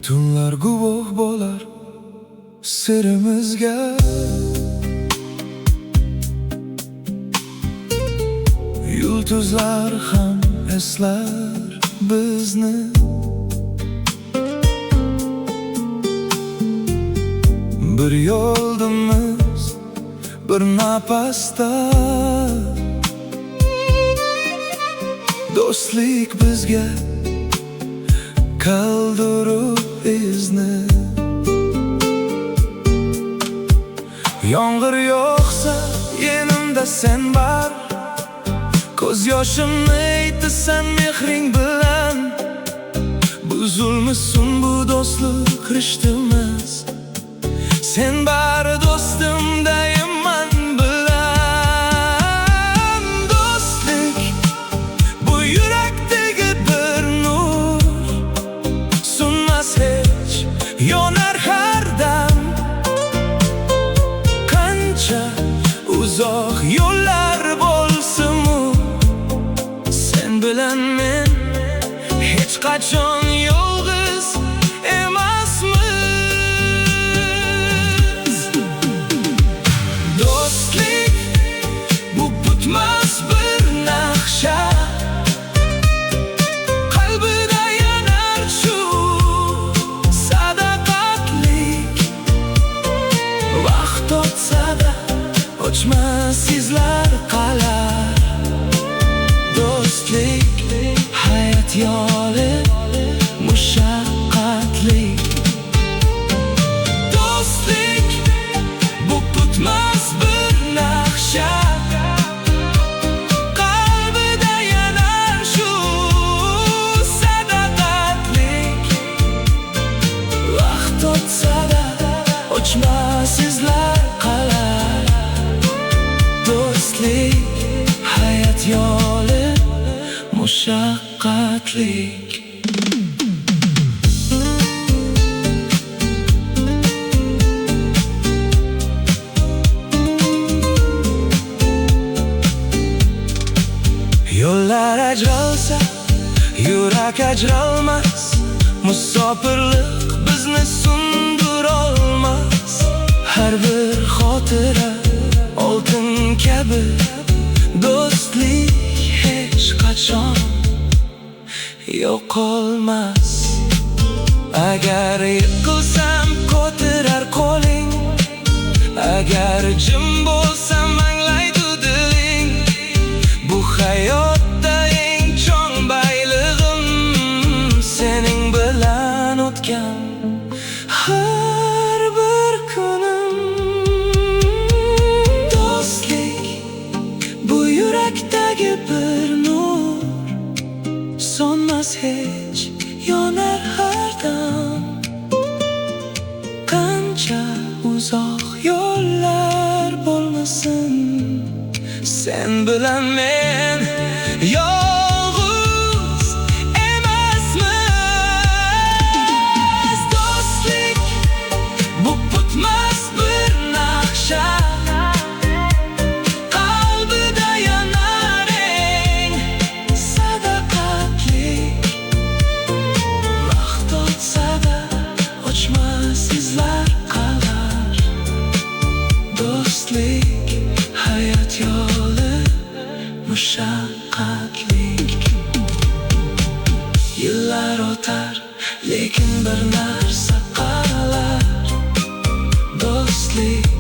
Tunlar guvoh bo'lar sirimizga, yulduzlar ham eslar bizni. Bir yo'ldamiz, bir nafasda, do'stlik bizga qoldirib izni. Yomg'ir yog'sa yenimda sen bor, ko'z yoshimni aytasan mehring bilan. Buzulmasin bu do'stlik rishtamiz, sen bari do'stim dayman bilan. Do'stlik bu yurakdagi bir nur, so'nmas hech, yonar har dam. Qancha uzoq yo'llar bo'lsin-mu, sen bilan men hech qachon yolg'iz emasmiz. Do'stlik bu bitmas bir naqsha, qalbida yanar shu sadoqatlik. Vaqt o'tsa-da o'chmas izlar qolar. Do'stlik hayot yo'li mushaqqatli. Do'stlik bu bitmas bir naqsha, qalbida yanar shu sadoqatlik. Vaqt o'tsa-da o'chmas izlar qolar. Do'stlik hayot yo'li mushaqqatlik. Yo'llar ajralsa, yurak ajralmas. Musofirlik bizni sundirolmas. Har bir xotira oltin kabi, do'stlik hech qachon yo'qolmas. Agar yiqilsam ko'tarar qo'ling, agar jim bo'lsam anglaydi diling. Bu hayotda eng chong baylig'im sening bilan o'tgan har bir kunim. Do'stlik bu yurakdagi bir nur, so'nmas hech, yonar har dam. Qancha uzoq yo'llar bo'lmasin, sen bilan men yolg'iz emasmiz. Do'stlik bu bitmas bir naqsha, qalbida yanar eng sadoqatlik. Vaqt o'tsa-da o'chmas izlar qolar. Do'stlik hayot yo'li mushaqqatlik. Yillar o'tar, lekin bir narsa qolar. Do'stlik